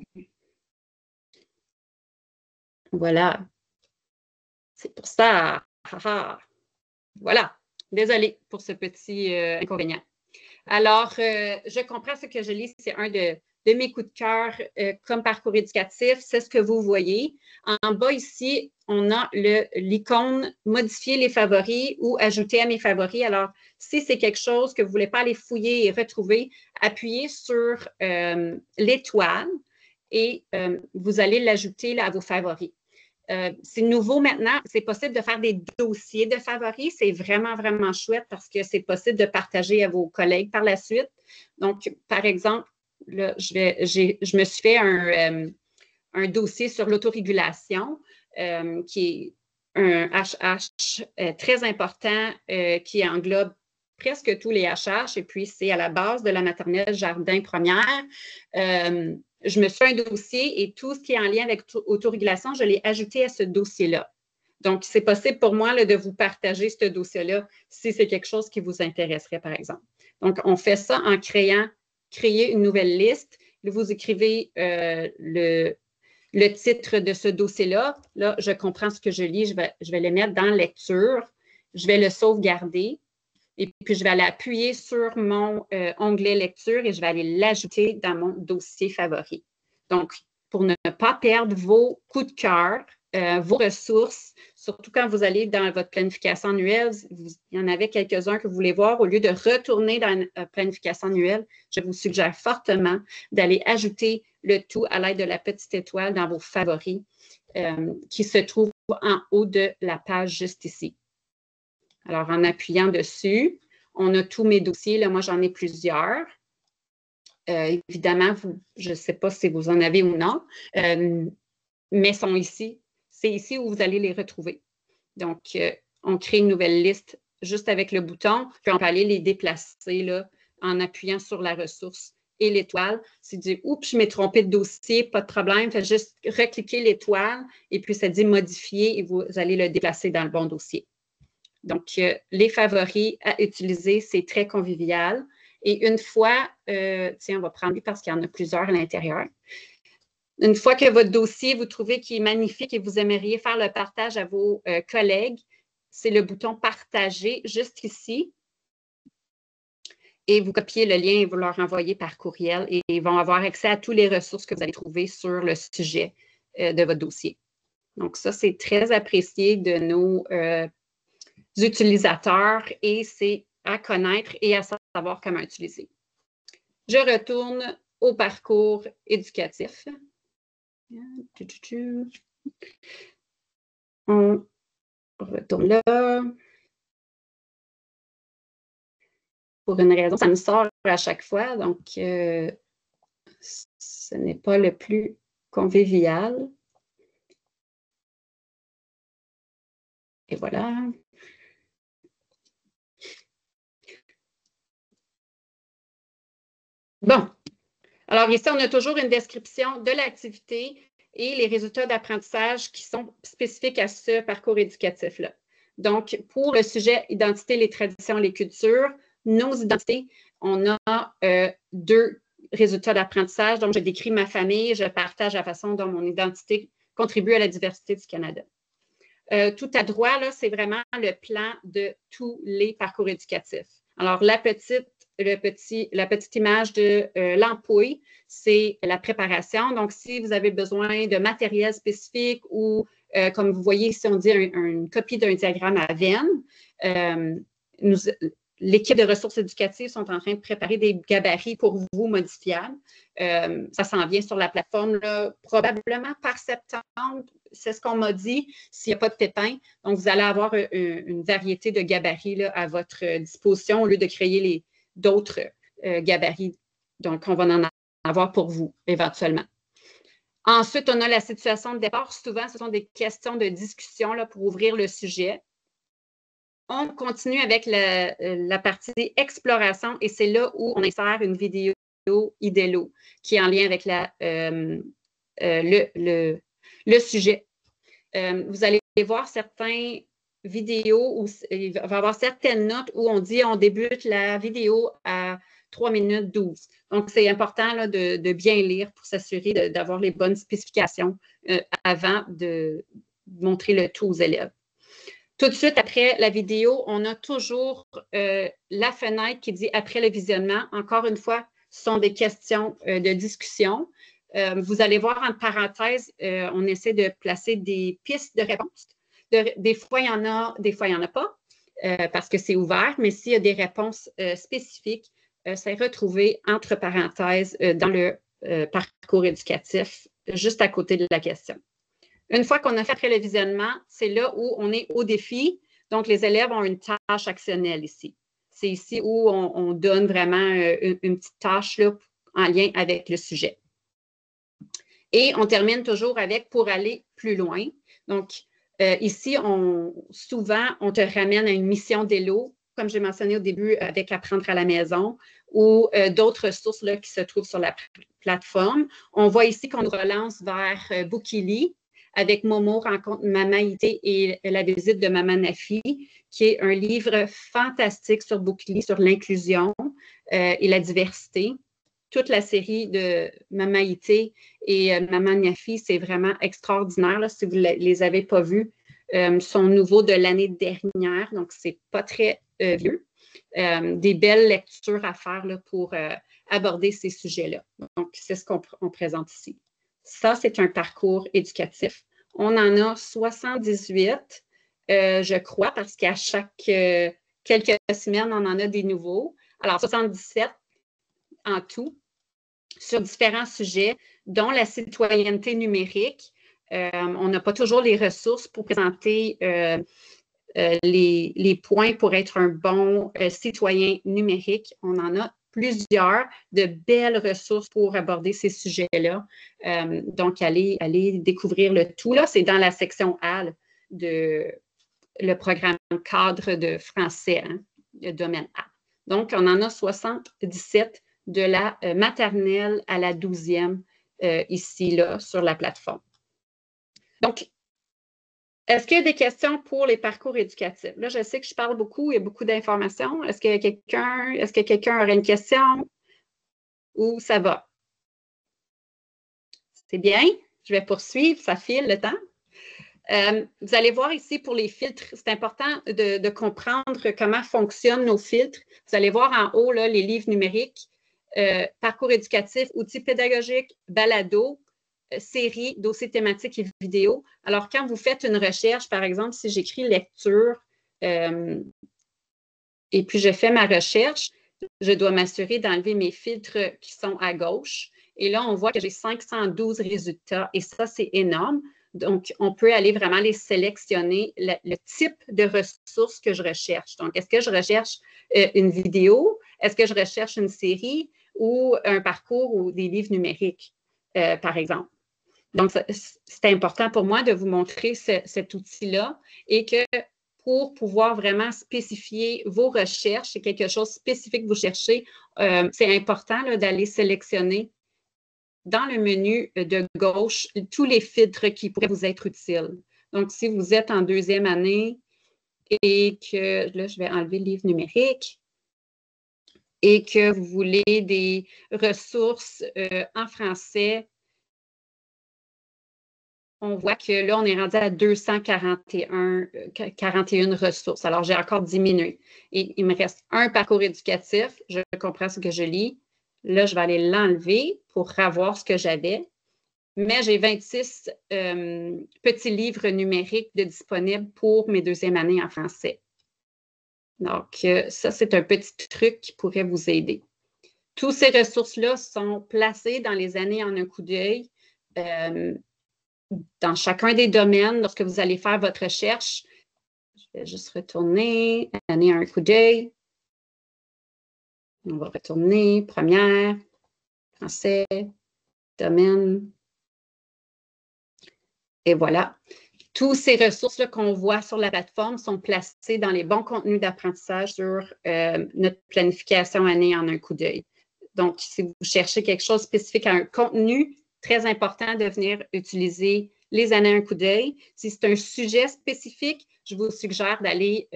Voilà. C'est pour ça. Voilà. Désolée pour ce petit inconvénient. Alors, je comprends ce que je lis. C'est un de mes coups de cœur comme parcours éducatif. C'est ce que vous voyez. En bas ici, on a l'icône « Modifier les favoris » ou « Ajouter à mes favoris ». Alors, si c'est quelque chose que vous ne voulez pas aller fouiller et retrouver, appuyez sur l'étoile et vous allez l'ajouter à vos favoris. C'est nouveau maintenant, c'est possible de faire des dossiers de favoris. C'est vraiment, vraiment chouette parce que c'est possible de partager à vos collègues par la suite. Donc, par exemple, là, je me suis fait un dossier sur l'autorégulation qui est un HH très important qui englobe presque tous les HH, et puis c'est à la base de la maternelle jardin première. Je me suis fait un dossier et tout ce qui est en lien avec autorégulation, je l'ai ajouté à ce dossier-là. Donc, c'est possible pour moi là, de vous partager ce dossier-là si c'est quelque chose qui vous intéresserait, par exemple. Donc, on fait ça en créer une nouvelle liste. Vous écrivez le titre de ce dossier-là. Là, je comprends ce que je lis. Je vais le mettre dans lecture. Je vais le sauvegarder. Et puis, je vais aller appuyer sur mon onglet lecture et je vais aller l'ajouter dans mon dossier favori. Donc, pour ne pas perdre vos coups de cœur, vos ressources, surtout quand vous allez dans votre planification annuelle, il y en avait quelques-uns que vous voulez voir, au lieu de retourner dans une planification annuelle, je vous suggère fortement d'aller ajouter le tout à l'aide de la petite étoile dans vos favoris qui se trouve en haut de la page juste ici. Alors, en appuyant dessus, on a tous mes dossiers. Là, moi, j'en ai plusieurs. Évidemment, je ne sais pas si vous en avez ou non, mais sont ici. C'est ici où vous allez les retrouver. Donc, on crée une nouvelle liste juste avec le bouton, puis on peut aller les déplacer là, en appuyant sur la ressource et l'étoile. Si tu dis « Oups, je m'ai trompé de dossier », pas de problème, faites juste recliquer l'étoile et puis ça dit « Modifier » et vous allez le déplacer dans le bon dossier. Donc, les favoris à utiliser, c'est très convivial. Et une fois, tiens, on va prendre lui parce qu'il y en a plusieurs à l'intérieur. Une fois que votre dossier, vous trouvez qu'il est magnifique et vous aimeriez faire le partage à vos collègues, c'est le bouton « Partager » juste ici. Et vous copiez le lien et vous leur envoyez par courriel et ils vont avoir accès à toutes les ressources que vous allez trouver sur le sujet de votre dossier. Donc, ça, c'est très apprécié de nos utilisateurs et c'est à connaître et à savoir comment utiliser. Je retourne au parcours éducatif. On retourne là. Pour une raison, ça me sort à chaque fois, donc ce n'est pas le plus convivial. Et voilà. Bon. Alors ici, on a toujours une description de l'activité et les résultats d'apprentissage qui sont spécifiques à ce parcours éducatif-là. Donc, pour le sujet identité, les traditions, les cultures, nos identités, on a 2 résultats d'apprentissage. Donc, je décris ma famille, je partage la façon dont mon identité contribue à la diversité du Canada. Tout à droite, c'est vraiment le plan de tous les parcours éducatifs. Alors, la petite image de l'ampouille, c'est la préparation. Donc, si vous avez besoin de matériel spécifique ou, comme vous voyez ici, on dit une copie d'un diagramme à veine, l'équipe de ressources éducatives sont en train de préparer des gabarits pour vous modifiables. Ça s'en vient sur la plateforme là, probablement par septembre. C'est ce qu'on m'a dit, s'il n'y a pas de pépins. Donc, vous allez avoir une variété de gabarits là, à votre disposition au lieu de créer d'autres gabarits. Donc, on va en avoir pour vous éventuellement. Ensuite, on a la situation de départ. Souvent, ce sont des questions de discussion là, pour ouvrir le sujet. On continue avec la partie exploration et c'est là où on insère une vidéo IDELO qui est en lien avec le sujet. Vous allez voir certaines vidéos où il va y avoir certaines notes où on dit on débute la vidéo à 3 minutes 12. Donc, c'est important là, de bien lire pour s'assurer d'avoir les bonnes spécifications avant de montrer le tout aux élèves. Tout de suite après la vidéo, on a toujours la fenêtre qui dit « Après le visionnement ». Encore une fois, ce sont des questions de discussion. Vous allez voir en parenthèse, on essaie de placer des pistes de réponse. Des fois, il y en a, des fois, il n'y en a pas parce que c'est ouvert, mais s'il y a des réponses spécifiques, c'est retrouvé entre parenthèses dans le parcours éducatif, juste à côté de la question. Une fois qu'on a fait après le visionnement, c'est là où on est au défi. Donc, les élèves ont une tâche actionnelle ici. C'est ici où on donne vraiment une petite tâche là, en lien avec le sujet. Et on termine toujours avec « pour aller plus loin ». Donc, ici, souvent, on te ramène à une mission d'ELO comme j'ai mentionné au début, avec Apprendre à la maison ou d'autres ressources là, qui se trouvent sur la plateforme. On voit ici qu'on nous relance vers Bookily avec Momo rencontre Maman Ité et la visite de Maman Nafi, qui est un livre fantastique sur Bookily, sur l'inclusion et la diversité. Toute la série de Maman Ité et Maman Nafi, c'est vraiment extraordinaire. Là, si vous ne les avez pas vus, sont nouveaux de l'année dernière, donc c'est pas très vieux. Des belles lectures à faire là, pour aborder ces sujets-là. Donc, c'est ce qu'on présente ici. Ça, c'est un parcours éducatif. On en a 78, je crois, parce qu'à chaque quelques semaines, on en a des nouveaux. Alors, 77 en tout, sur différents sujets, dont la citoyenneté numérique. On n'a pas toujours les ressources pour présenter les points pour être un bon citoyen numérique. On en a plusieurs de belles ressources pour aborder ces sujets-là. Donc, allez découvrir le tout. Là, c'est dans la section AL de le programme cadre de français, hein, le domaine A. Donc, on en a 77 de la maternelle à la 12e ici, là, sur la plateforme. Donc, est-ce qu'il y a des questions pour les parcours éducatifs? Là, je sais que je parle beaucoup, il y a beaucoup d'informations. Est-ce que quelqu'un aurait une question ou ça va? C'est bien, je vais poursuivre, ça file le temps. Vous allez voir ici pour les filtres, c'est important de comprendre comment fonctionnent nos filtres. Vous allez voir en haut là, les livres numériques, parcours éducatif, outils pédagogiques, balado, séries, dossiers thématiques et vidéos. Alors, quand vous faites une recherche, par exemple, si j'écris lecture et puis je fais ma recherche, je dois m'assurer d'enlever mes filtres qui sont à gauche. Et là, on voit que j'ai 512 résultats et ça, c'est énorme. Donc, on peut aller vraiment les sélectionner, le type de ressources que je recherche. Donc, est-ce que je recherche une vidéo? Est-ce que je recherche une série ou un parcours ou des livres numériques, par exemple? Donc, c'est important pour moi de vous montrer cet outil-là et que pour pouvoir vraiment spécifier vos recherches, c'est quelque chose de spécifique que vous cherchez, c'est important d'aller sélectionner dans le menu de gauche tous les filtres qui pourraient vous être utiles. Donc, si vous êtes en 2e année et que, là, je vais enlever le livre numérique, et que vous voulez des ressources en français, on voit que là, on est rendu à 241 ressources. Alors, j'ai encore diminué. Et il me reste un parcours éducatif. Je comprends ce que je lis. Là, je vais aller l'enlever pour avoir ce que j'avais. Mais j'ai 26 petits livres numériques disponibles pour mes 2e années en français. Donc, ça, c'est un petit truc qui pourrait vous aider. Toutes ces ressources-là sont placées dans les années en un coup d'œil. Dans chacun des domaines, lorsque vous allez faire votre recherche, je vais juste retourner, année un coup d'œil. On va retourner, première, français, domaine. Et voilà. Toutes ces ressources-là qu'on voit sur la plateforme sont placées dans les bons contenus d'apprentissage sur notre planification année en un coup d'œil. Donc, si vous cherchez quelque chose spécifique à un contenu, très important de venir utiliser les années un coup d'œil. Si c'est un sujet spécifique, je vous suggère d'aller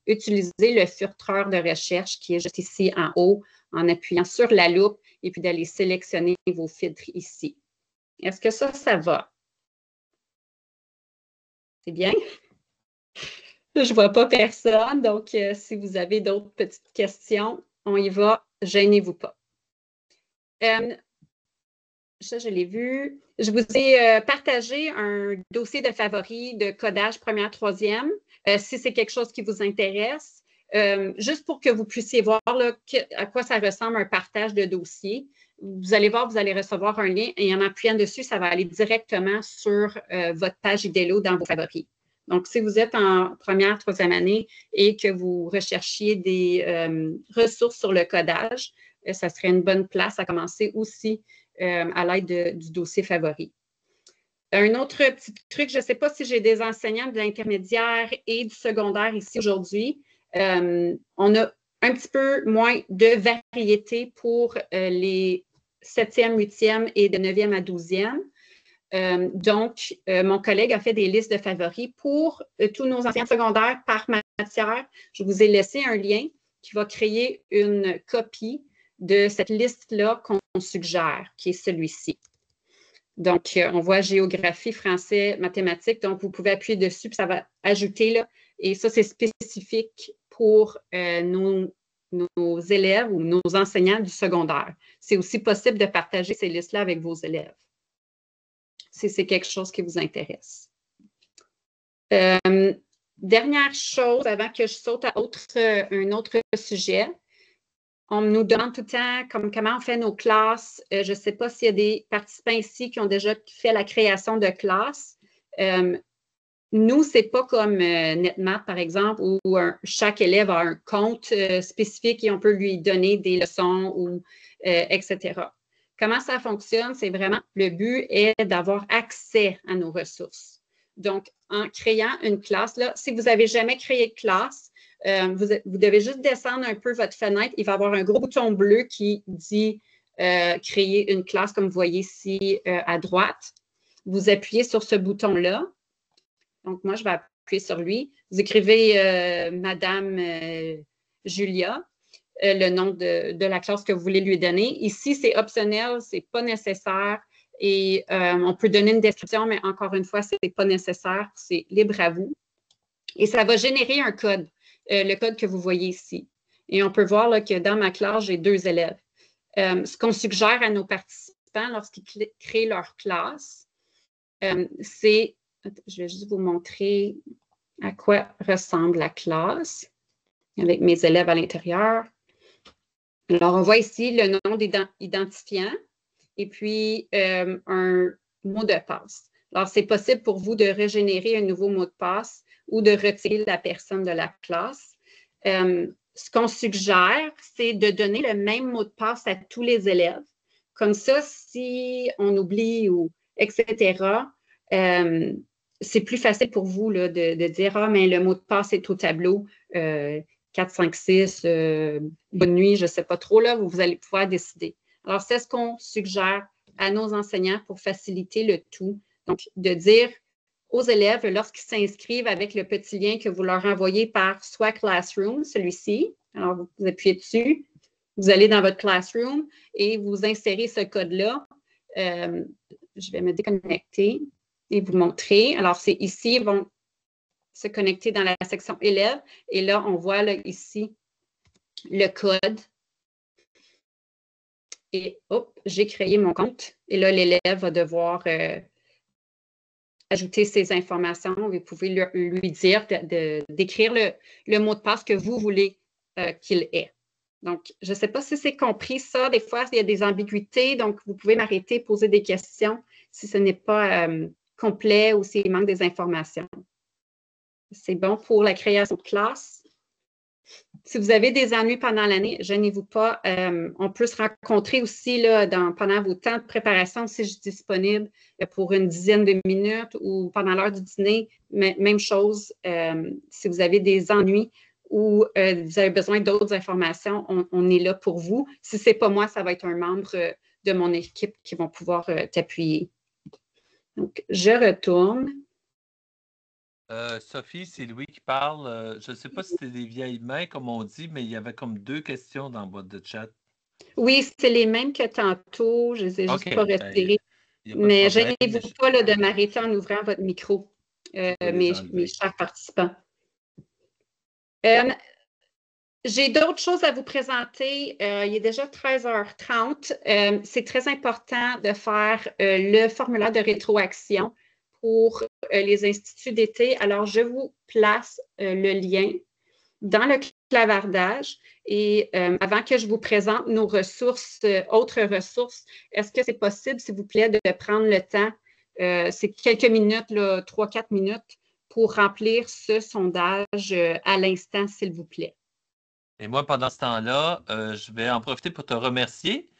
utiliser le filtreur de recherche qui est juste ici en haut, en appuyant sur la loupe et puis d'aller sélectionner vos filtres ici. Est-ce que ça va? C'est bien? Je ne vois pas personne, donc si vous avez d'autres petites questions, on y va, gênez-vous pas. Ça, je l'ai vu. Je vous ai partagé un dossier de favoris de codage première, 3e, si c'est quelque chose qui vous intéresse, juste pour que vous puissiez voir là, à quoi ça ressemble un partage de dossier. Vous allez voir, vous allez recevoir un lien et en appuyant dessus, ça va aller directement sur votre page IDELO dans vos favoris. Donc, si vous êtes en première, 3e année et que vous recherchiez des ressources sur le codage, ça serait une bonne place à commencer aussi à l'aide du dossier favori. Un autre petit truc, je ne sais pas si j'ai des enseignants de l'intermédiaire et du secondaire ici aujourd'hui. On a un petit peu moins de variété pour les 7e, 8e et de 9e à 12e. Donc, mon collègue a fait des listes de favoris pour tous nos enseignants secondaires par matière. Je vous ai laissé un lien qui va créer une copie de cette liste-là qu'on suggère, qui est celui-ci. Donc, on voit géographie, français, mathématiques. Donc, vous pouvez appuyer dessus, puis ça va ajouter là. Et ça, c'est spécifique pour nos élèves ou nos enseignants du secondaire. C'est aussi possible de partager ces listes-là avec vos élèves, si c'est quelque chose qui vous intéresse. Dernière chose, avant que je saute à un autre sujet, on nous demande tout le temps comment on fait nos classes. Je ne sais pas s'il y a des participants ici qui ont déjà fait la création de classes. Nous, ce n'est pas comme NetMath, par exemple, où chaque élève a un compte spécifique et on peut lui donner des leçons, etc. Comment ça fonctionne? C'est vraiment, le but est d'avoir accès à nos ressources. Donc, en créant une classe, là, si vous n'avez jamais créé de classe, vous devez juste descendre un peu votre fenêtre. Il va y avoir un gros bouton bleu qui dit créer une classe, comme vous voyez ici à droite. Vous appuyez sur ce bouton-là. Donc, moi, je vais appuyer sur lui. Vous écrivez Madame Julia, le nom de la classe que vous voulez lui donner. Ici, c'est optionnel, ce n'est pas nécessaire. Et on peut donner une description, mais encore une fois, ce n'est pas nécessaire. C'est libre à vous. Et ça va générer un code, le code que vous voyez ici. Et on peut voir là, que dans ma classe, j'ai 2 élèves. Ce qu'on suggère à nos participants lorsqu'ils créent leur classe, c'est, je vais juste vous montrer à quoi ressemble la classe avec mes élèves à l'intérieur. Alors, on voit ici le nom d'identifiant et puis un mot de passe. Alors, c'est possible pour vous de régénérer un nouveau mot de passe ou de retirer la personne de la classe. Ce qu'on suggère, c'est de donner le même mot de passe à tous les élèves. Comme ça, si on oublie ou etc., c'est plus facile pour vous là, de dire « Ah, mais le mot de passe est au tableau. 4, 5, 6, bonne nuit, je ne sais pas trop, là, vous allez pouvoir décider. » Alors, c'est ce qu'on suggère à nos enseignants pour faciliter le tout. Donc, de dire aux élèves, lorsqu'ils s'inscrivent avec le petit lien que vous leur envoyez par soit Classroom, celui-ci, alors vous appuyez dessus, vous allez dans votre Classroom et vous insérez ce code-là. Je vais me déconnecter et vous montrer. Alors, c'est ici, ils vont se connecter dans la section élèves. Et là, on voit là, ici le code. Et hop, j'ai créé mon compte. Et là, l'élève va devoir ajouter ces informations. Vous pouvez lui dire d'écrire le mot de passe que vous voulez qu'il ait. Donc, je ne sais pas si c'est compris ça. Des fois, il y a des ambiguïtés. Donc, vous pouvez m'arrêter, poser des questions si ce n'est pas complet ou s'il manque des informations. C'est bon pour la création de classe. Si vous avez des ennuis pendant l'année, gênez-vous pas. On peut se rencontrer aussi là, pendant vos temps de préparation si je suis disponible pour une dizaine de minutes ou pendant l'heure du dîner. Même chose, si vous avez des ennuis ou vous avez besoin d'autres informations, on est là pour vous. Si ce n'est pas moi, ça va être un membre de mon équipe qui vont pouvoir t'appuyer. Donc, je retourne. Sophie, c'est Louis qui parle. Je ne sais pas si c'est des vieilles mains, comme on dit, mais il y avait comme 2 questions dans la boîte de chat. Oui, c'est les mêmes que tantôt. Je ne les ai juste pas retirées. Mais gênez-vous pas là, de m'arrêter en ouvrant votre micro, mes chers participants. J'ai d'autres choses à vous présenter. Il est déjà 13h30. C'est très important de faire le formulaire de rétroaction pour les instituts d'été. Alors, je vous place le lien dans le clavardage. Et avant que je vous présente nos ressources, autres ressources, est-ce que c'est possible, s'il vous plaît, de prendre le temps, c'est quelques minutes, 3-4 minutes, pour remplir ce sondage à l'instant, s'il vous plaît. Et moi, pendant ce temps-là, je vais en profiter pour te remercier.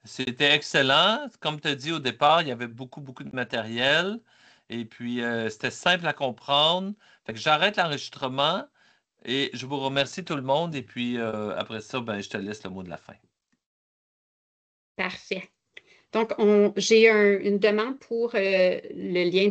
C'était excellent. Comme tu as dit au départ, il y avait beaucoup, beaucoup de matériel. Et puis, c'était simple à comprendre. Fait que j'arrête l'enregistrement. Et je vous remercie tout le monde. Et puis, après ça, je te laisse le mot de la fin. Parfait. Donc, j'ai une demande pour le lien